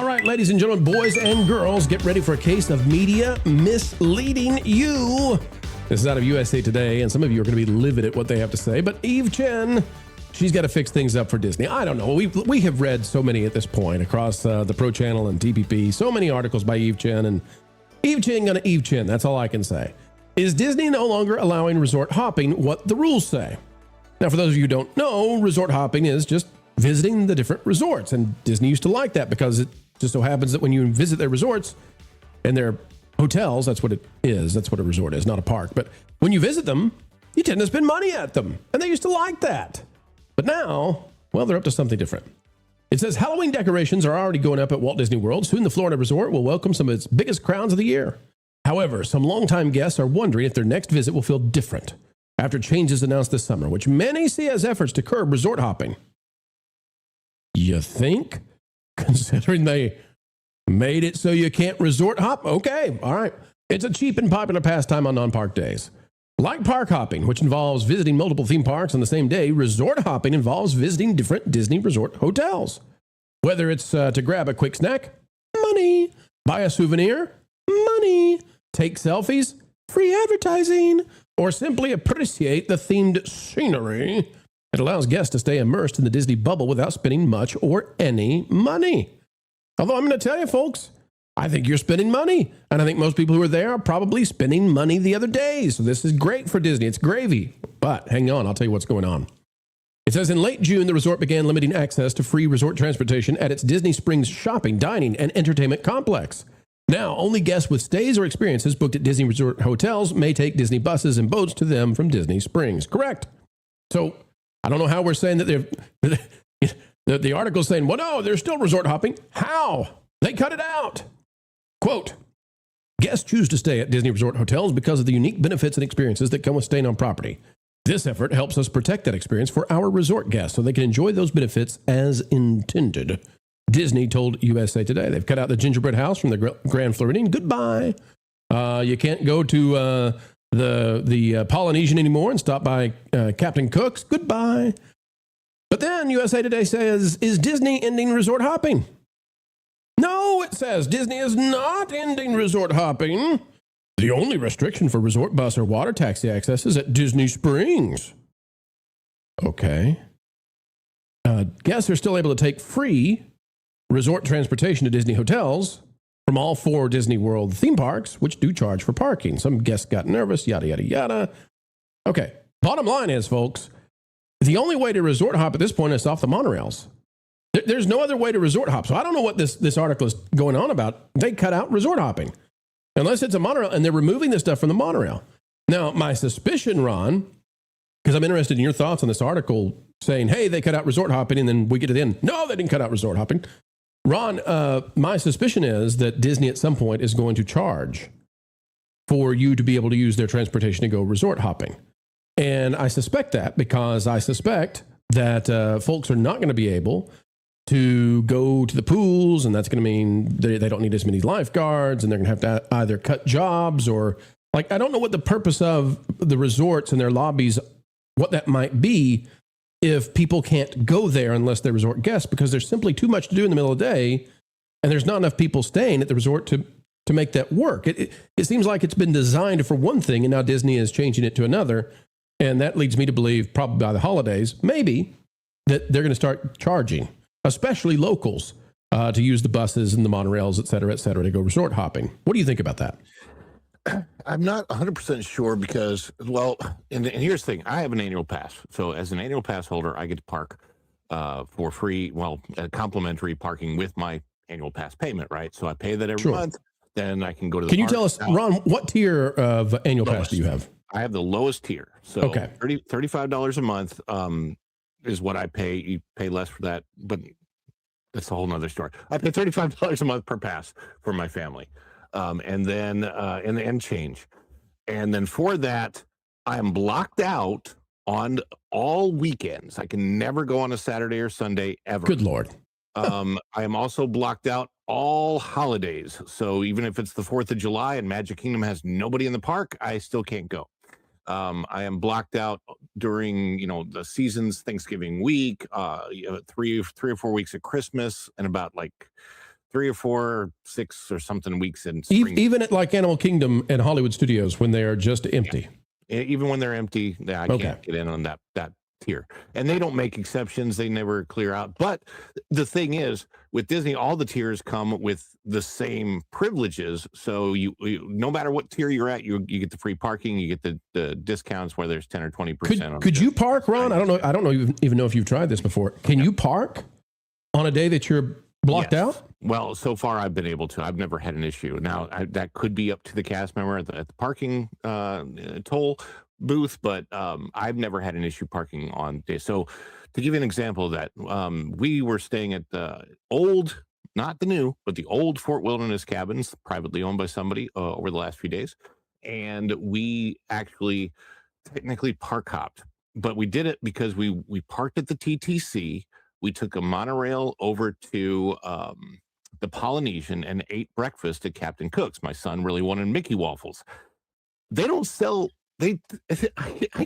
All right, ladies and gentlemen, boys and girls, get ready for a case of media misleading you. This is out of USA Today, and some of you are going to be livid at what they have to say, but Eve Chen, she's got to fix things up for Disney. I don't know. We have read so many at this point across the Pro Channel and TPP, so many articles by Eve Chen, and Eve Chen gonna Eve Chen. That's all I can say. Is Disney no longer allowing resort hopping what the rules say? Now, for those of you who don't know, resort hopping is just visiting the different resorts, and Disney used to like that because it just so happens that when you visit their resorts and their hotels, that's what it is. That's what a resort is, not a park. But when you visit them, you tend to spend money at them, and they used to like that. But now, well, they're up to something different. It says Halloween decorations are already going up at Walt Disney World. Soon the Florida resort will welcome some of its biggest crowds of the year. However, some longtime guests are wondering if their next visit will feel different after changes announced this summer, which many see as efforts to curb resort hopping. You think? Considering they made it so you can't resort hop? Okay, all right. It's a cheap and popular pastime on non-park days. Like park hopping, which involves visiting multiple theme parks on the same day, resort hopping involves visiting different Disney resort hotels. Whether it's to grab a quick snack, money. Buy a souvenir, money. Take selfies, free advertising. Or simply appreciate the themed scenery. It allows guests to stay immersed in the Disney bubble without spending much or any money. Although I'm going to tell you, folks, I think you're spending money. And I think most people who are there are probably spending money the other day. So this is great for Disney. It's gravy. But hang on, I'll tell you what's going on. It says in late June, the resort began limiting access to free resort transportation at its Disney Springs shopping, dining, and entertainment complex. Now, only guests with stays or experiences booked at Disney resort hotels may take Disney buses and boats to them from Disney Springs. Correct. So I don't know how we're saying that the article's saying, well, no, there's still resort hopping. How? They cut it out. Quote, guests choose to stay at Disney resort hotels because of the unique benefits and experiences that come with staying on property. This effort helps us protect that experience for our resort guests so they can enjoy those benefits as intended. Disney told USA Today. They've cut out the gingerbread house from the Grand Floridian. Goodbye. You can't go to the Polynesian anymore and stop by Captain Cook's. Goodbye. But then USA Today says, is Disney ending resort hopping? No, it says Disney is not ending resort hopping. The only restriction for resort bus or water taxi access is at Disney Springs. Okay. Guests are still able to take free resort transportation to Disney hotels from all 4 Disney World theme parks, which do charge for parking. Some guests got nervous, yada, yada, yada. Okay, bottom line is, folks, the only way to resort hop at this point is off the monorails. There's no other way to resort hop. So I don't know what this article is going on about. They cut out resort hopping. Unless it's a monorail, and they're removing this stuff from the monorail. Now, my suspicion, Ron, because I'm interested in your thoughts on this article saying, hey, they cut out resort hopping, and then we get to the end. No, they didn't cut out resort hopping. Ron, my suspicion is that Disney at some point is going to charge for you to be able to use their transportation to go resort hopping. And I suspect that because I suspect that folks are not going to be able to go to the pools, and that's going to mean they don't need as many lifeguards, and they're going to have to either cut jobs or, like, I don't know what the purpose of the resorts and their lobbies, what that might be if people can't go there unless they're resort guests, because there's simply too much to do in the middle of the day, and there's not enough people staying at the resort to make that work. It seems like it's been designed for one thing, and now Disney is changing it to another, and that leads me to believe probably by the holidays, maybe, that they're going to start charging, especially locals, to use the buses and the monorails, et cetera, to go resort hopping. What do you think about that? I'm not 100% sure because, well, and here's the thing. I have an annual pass. So as an annual pass holder, I get to park for free, complimentary parking with my annual pass payment, right? So I pay that every month. Then I can go to the Can you park. tell us, Ron, what tier of annual pass do you have? I have the lowest tier. So okay. $35 a month is what I pay. You pay less for that, but that's a whole nother story. I pay $35 a month per pass for my family. And then and change. And then for that, I am blocked out on all weekends. I can never go on a Saturday or Sunday ever. Good Lord. I am also blocked out all holidays. So even if it's the 4th of July and Magic Kingdom has nobody in the park, I still can't go. I am blocked out during, the seasons, Thanksgiving week, 3 or 4 weeks of Christmas, and about like 3 or 4 or 6 or something weeks in spring. Even at like Animal Kingdom and Hollywood Studios when they are just empty. Yeah. Even when they're empty, I can't get in on that tier. And they don't make exceptions. They never clear out. But the thing is, with Disney, all the tiers come with the same privileges. So you no matter what tier you're at, you get the free parking, you get the discounts where there's 10 or 20%. Could you park, Ron? I don't know even know if you've tried this before. Can you park on a day that you're blocked out? Well, so far I've been able to. I've never had an issue. Now that could be up to the cast member at the parking toll booth, but I've never had an issue parking on day. So to give you an example of that, we were staying at the old, not the new, but the old Fort Wilderness cabins, privately owned by somebody over the last few days. And we actually technically park hopped, but we did it because we parked at the TTC. We took a monorail over to the Polynesian and ate breakfast at Captain Cook's. My son really wanted Mickey waffles. They don't sell. I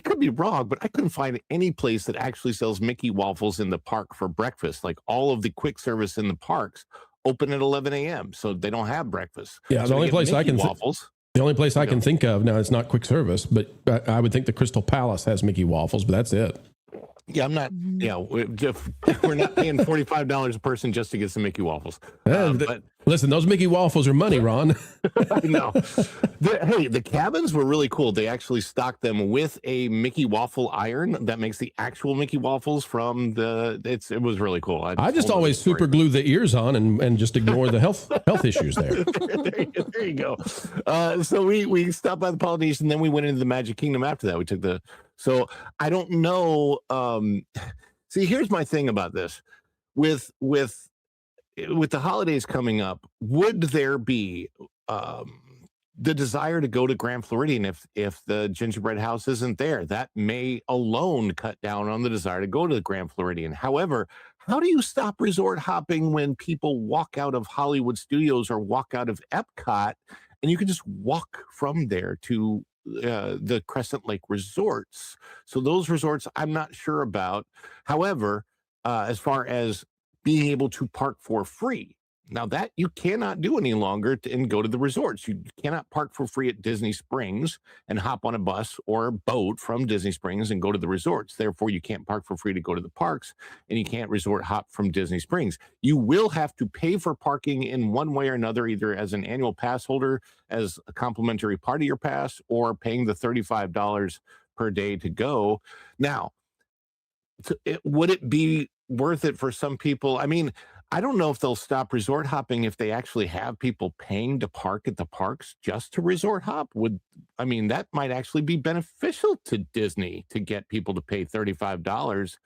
could be wrong, but I couldn't find any place that actually sells Mickey waffles in the park for breakfast. Like all of the quick service in the parks open at 11 a.m. So they don't have breakfast. Yeah, so the only place the only place I can think of now, it's not quick service, but I would think the Crystal Palace has Mickey waffles, but that's it. Yeah, I'm not. Yeah, we're not paying $45 a person just to get some Mickey waffles. But listen, those Mickey waffles are money, Ron. No, the cabins were really cool. They actually stocked them with a Mickey waffle iron that makes the actual Mickey waffles from the. It was really cool. I just always super glue the ears on and just ignore the health issues there. There you go. So we stopped by the Polynesian, and then we went into the Magic Kingdom after that. We took the. So I don't know. See, here's my thing about this. With the holidays coming up, would there be the desire to go to Grand Floridian if the gingerbread house isn't there? That may alone cut down on the desire to go to the Grand Floridian. However, how do you stop resort hopping when people walk out of Hollywood Studios or walk out of Epcot and you can just walk from there to the Crescent Lake resorts? So those resorts I'm not sure about. However, as far as being able to park for free, now that you cannot do any longer and go to the resorts. You cannot park for free at Disney Springs and hop on a bus or a boat from Disney Springs and go to the resorts. Therefore, you can't park for free to go to the parks, and you can't resort hop from Disney Springs. You will have to pay for parking in one way or another, either as an annual pass holder, as a complimentary part of your pass, or paying the $35 per day to go. Now, would it be worth it for some people? I mean, I don't know if they'll stop resort hopping if they actually have people paying to park at the parks just to resort hop. That might actually be beneficial to Disney to get people to pay $35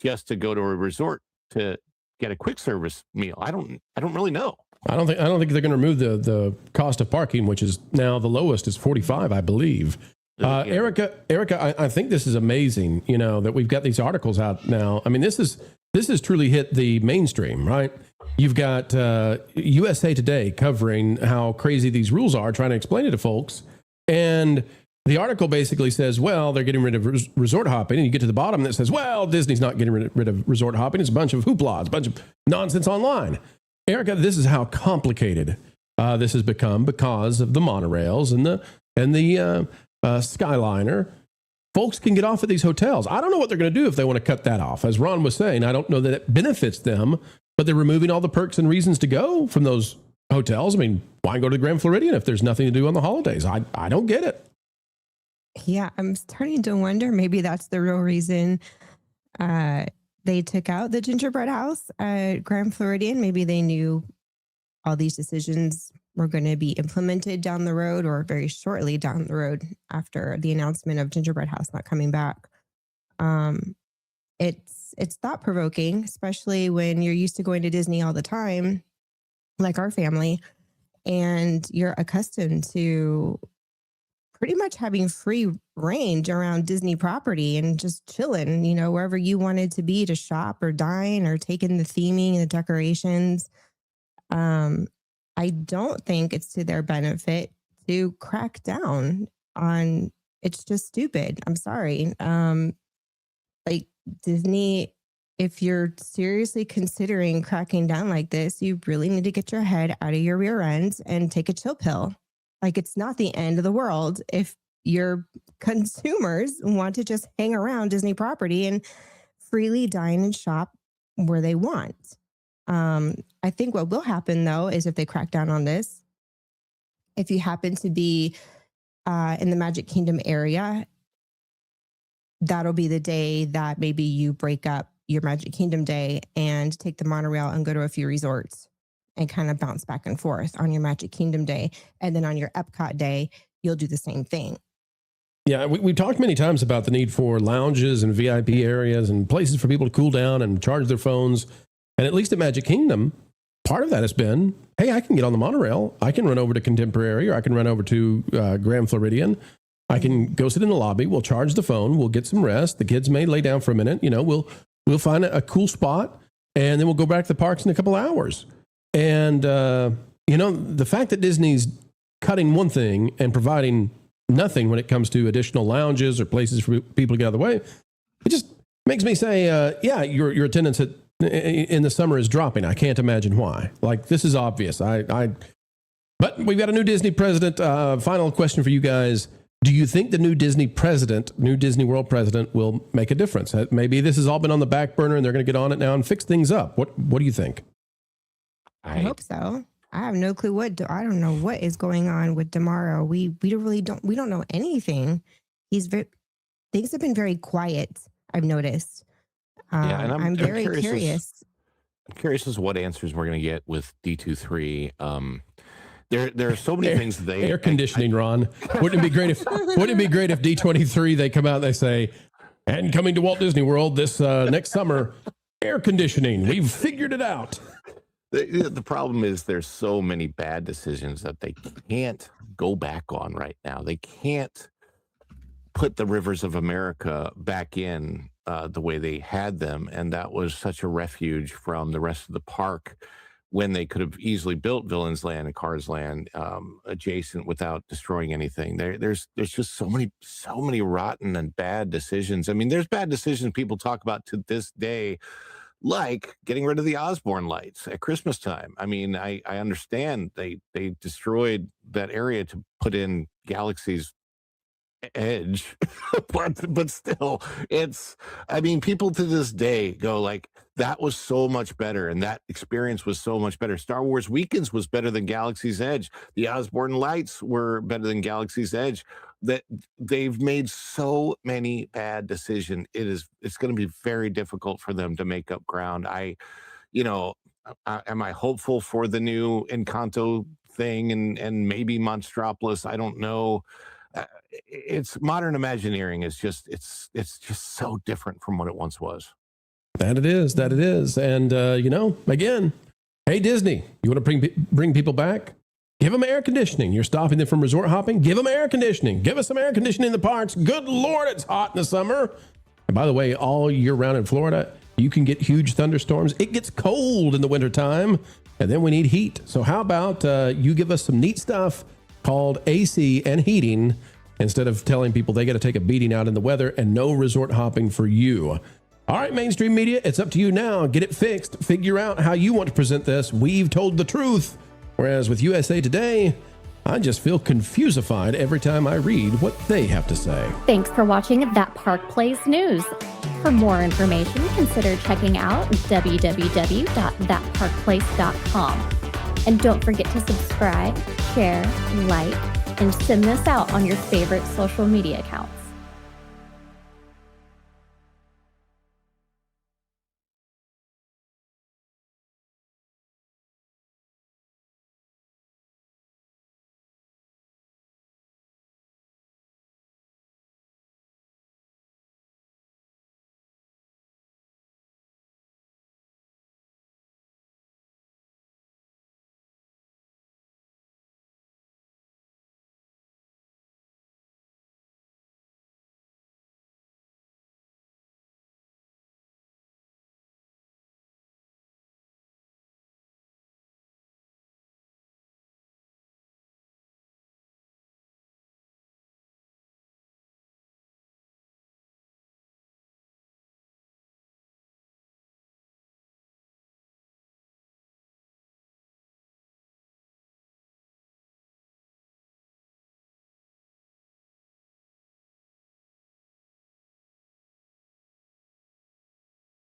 just to go to a resort to get a quick service meal. I don't really know. I don't think they're going to remove the cost of parking, which is now the lowest is $45, I believe. Erika, I think this is amazing, that we've got these articles out now. I mean, this has truly hit the mainstream, right? You've got USA Today covering how crazy these rules are, trying to explain it to folks. And the article basically says, well, they're getting rid of resort hopping. And you get to the bottom that says, well, Disney's not getting rid of resort hopping. It's a bunch of hoopla. It's a bunch of nonsense online. Erika, this is how complicated this has become because of the monorails and the Skyliner. Folks can get off at these hotels. I don't know what they're going to do if they want to cut that off. As Ron was saying, I don't know that it benefits them, but they're removing all the perks and reasons to go from those hotels. I mean, why go to the Grand Floridian if there's nothing to do on the holidays? I don't get it. Yeah, I'm starting to wonder, maybe that's the real reason they took out the gingerbread house at Grand Floridian. Maybe they knew all these decisions were going to be implemented down the road or very shortly down the road after the announcement of gingerbread house not coming back. It's thought provoking, especially when you're used to going to Disney all the time, like our family, and you're accustomed to pretty much having free range around Disney property and just chilling, wherever you wanted to be to shop or dine or take in the theming and the decorations. I don't think it's to their benefit to crack down on. It's just stupid. I'm sorry. Like Disney if you're seriously considering cracking down like this, you really need to get your head out of your rear end and take a chill pill. Like, it's not the end of the world if your consumers want to just hang around Disney property and freely dine and shop where they want. I think what will happen, though, is if they crack down on this, if you happen to be in the Magic Kingdom area, that'll be the day that maybe you break up your Magic Kingdom day and take the monorail and go to a few resorts and kind of bounce back and forth on your Magic Kingdom day. And then on your Epcot day, you'll do the same thing. Yeah, we've talked many times about the need for lounges and VIP areas and places for people to cool down and charge their phones. And at least at Magic Kingdom, part of that has been, hey, I can get on the monorail. I can run over to Contemporary, or I can run over to Grand Floridian. I can go sit in the lobby. We'll charge the phone. We'll get some rest. The kids may lay down for a minute. You know, we'll find a cool spot, and then we'll go back to the parks in a couple of hours. And, you know, the fact that Disney's cutting one thing and providing nothing when it comes to additional lounges or places for people to get out of the way, it just makes me say, yeah, your attendance in the summer is dropping. I can't imagine why. Like, this is obvious. But we've got a new Disney president. Final question for you guys. Do you think the new Disney World president will make a difference? Maybe this has all been on the back burner and they're going to get on it now and fix things up. What do you think? I hope so. I have no clue I don't know what is going on with Tomorrow. We don't know anything. Things have been very quiet, I've noticed. Yeah, and I'm very curious. I'm curious as to what answers we're going to get with D23. There are so many things air conditioning, Ron. Wouldn't it be great if D23 they come out and they say, and coming to Walt Disney World this next summer, air conditioning. We've figured it out. The problem is there's so many bad decisions that they can't go back on right now. They can't put the rivers of America back in the way they had them. And that was such a refuge from the rest of the park when they could have easily built Villains Land and Cars Land adjacent without destroying anything. There's just so many rotten and bad decisions. I mean, there's bad decisions people talk about to this day, like getting rid of the Osborne lights at Christmas time. I mean, I understand they destroyed that area to put in Galaxy's Edge, but still, people to this day go like, that was so much better, and that experience was so much better. Star Wars Weekends was better than Galaxy's Edge. The Osborne lights were better than Galaxy's Edge. That they've made so many bad decisions. It's going to be very difficult for them to make up ground. Am I hopeful for the new Encanto thing and maybe Monstropolis? I don't know. It's modern Imagineering is just it's just so different from what it once was. That it is. And again, hey Disney, you want to bring people back? Give them air conditioning. You're stopping them from resort hopping? Give them air conditioning. Give us some air conditioning in the parks. Good Lord, it's hot in the summer. And by the way, all year round in Florida, you can get huge thunderstorms. It gets cold in the wintertime, and then we need heat. So how about you give us some neat stuff called AC and heating instead of telling people they got to take a beating out in the weather and no resort hopping for you. All right, mainstream media, it's up to you now. Get it fixed. Figure out how you want to present this. We've told the truth. Whereas with USA Today, I just feel confusified every time I read what they have to say. Thanks for watching That Park Plays News. For more information, consider checking out www.thatparkplace.com. And don't forget to subscribe, share, like, and send this out on your favorite social media accounts.